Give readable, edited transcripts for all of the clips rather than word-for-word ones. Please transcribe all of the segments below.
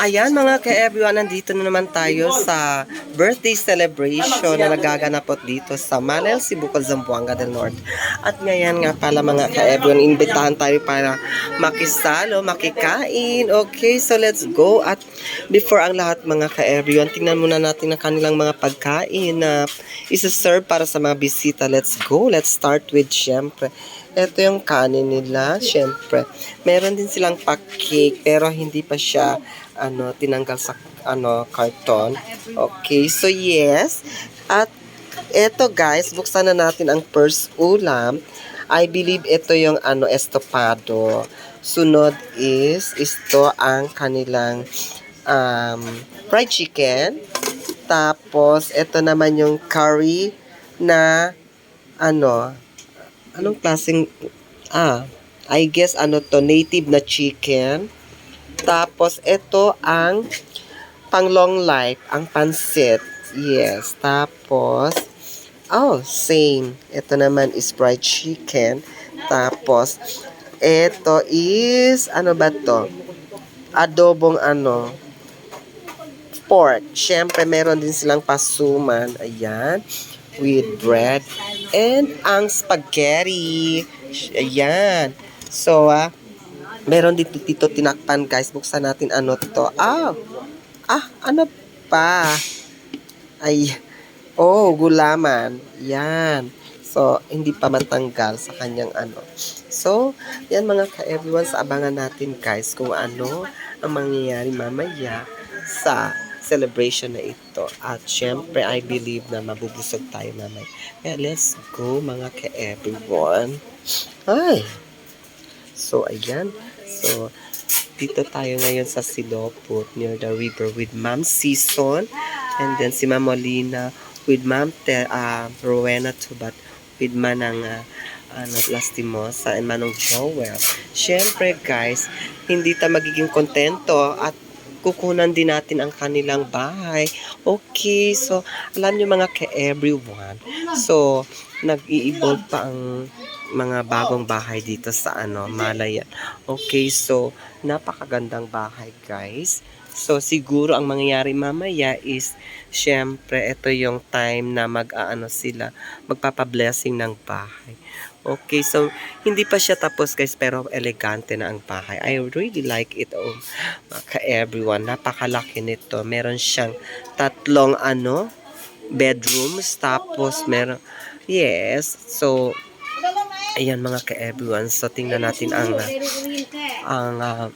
Ayan mga ka-everyone, nandito na naman tayo sa birthday celebration na nagaganap po dito sa Manel, Cebu, Zamboanga del Norte. At ngayon nga pala mga ka-everyone, imbitahan tayo para makisalo, makikain. Okay, so let's go. At before ang lahat mga ka-everyone, tingnan muna natin ang kanilang mga pagkain na isa-serve para sa mga bisita. Let's go. Let's start with syempre. Ito yung kanin nila, syempre. Meron din silang pa-cake pero hindi pa siya tinanggal sa karton. Okay, so yes. At eto guys, buksan na natin ang first ulam. I believe ito yung estopado. Sunod is ito ang kanilang fried chicken. Tapos ito naman yung curry na anong klaseng I guess native na chicken. Tapos, ito ang pang long life, ang pansit. Yes. Tapos, same. Ito naman is fried chicken. Tapos, ito is, ba to? Adobong pork. Siyempre, meron din silang pasuman. Ayan. With bread. And ang spaghetti. Ayan. So, meron dito tinakpan guys. Buksan natin to. Ano pa? Gulaman. Yan. So, hindi pa matanggal sa kanyang So, yan mga ka-everyone, sa abangan natin guys kung ano ang mangyayari mamaya sa celebration na ito. At syempre, I believe na mabubusog tayo mamaya. Kaya let's go mga ka-everyone. So, ayan. So, dito tayo ngayon sa Siloput near the river with Ma'am Season. And then si Ma'am Molina with Ma'am Rowena Tubat with Manang Lastimosa and Manong Joel. Siyempre guys, hindi tayo magiging kontento at kukunan din natin ang kanilang bahay. Okay, so alam nyo mga ka-everyone. So, nag-i-evolve pa ang mga bagong bahay dito sa Malayan. Okay, so napakagandang bahay guys. So siguro ang mangyayari mamaya is syempre ito yung time na sila magpapa-blessing ng bahay. Okay, so hindi pa siya tapos guys pero elegante na ang bahay. I really like it ka-everyone. Napakalaki nito. Meron siyang tatlong bedrooms tapos meron so ayan mga ka-everyone. So tingnan natin ang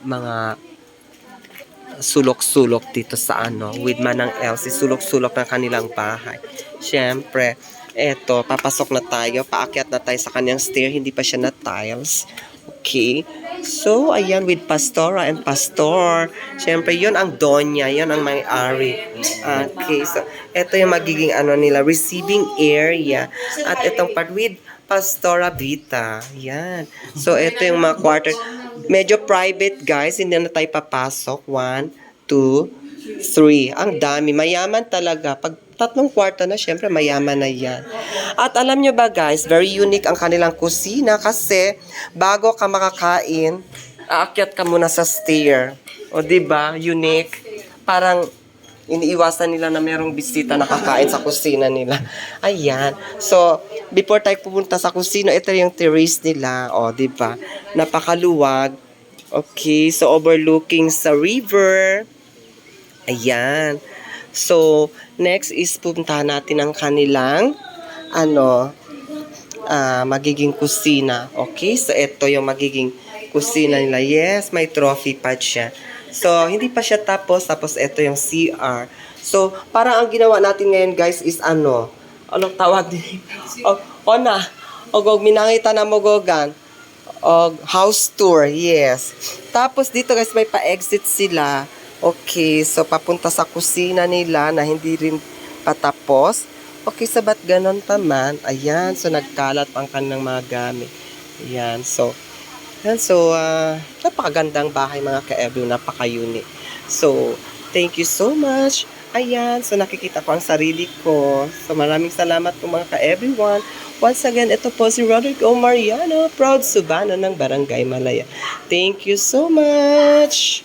mga sulok-sulok dito sa with Manang Elsie. Sulok-sulok ng kanilang bahay. Siyempre, eto, papasok na tayo. Paakyat na tayo sa kanyang stair. Hindi pa siya na tiles. Okay. So, ayan, with Pastora and Pastor. Siyempre, yun ang donya. Yun ang may-ari. Okay. So, eto yung magiging nila, receiving area. At itong part with Pastora Vita. Yan. So, ito yung mga quarter. Medyo private, guys. Hindi na tayo papasok. 1, 2, 3. Ang dami. Mayaman talaga. Pag 3 kwarto na, syempre, mayaman na yan. At alam nyo ba, guys, very unique ang kanilang kusina kasi bago ka makakain, aakyat ka muna sa stair. O, diba? Unique. Parang iniiwasan nila na merong bisita na kakain sa kusina nila. Ayan. So, before tayo pupunta sa kusina, ito yung terrace nila. O, diba? Napakaluwag. Okay. So, overlooking sa river. Ayan. So, next is pupuntahan natin ang kanilang magiging kusina. Okay. So, ito yung magiging kusina nila. Yes, may trophy pad siya. So, hindi pa siya tapos ito yung CR. So, parang ang ginawa natin ngayon, guys, is anong tawag din? Minangita na mogogan. House tour, yes. Tapos, dito, guys, may pa-exit sila. Okay, so, papunta sa kusina nila na hindi rin patapos. Okay, so, ba't ganon pa man? Ayan, so, nagkalat pa ang kanilang mga gamit. Ayan, so, napakagandang bahay mga ka-everyone, napaka-unique. So, thank you so much. Ayan, so nakikita ko ang sarili ko. So, maraming salamat po mga ka-everyone. Once again, ito po si Rodrigo Mariano, proud Subano ng Barangay Malaya. Thank you so much.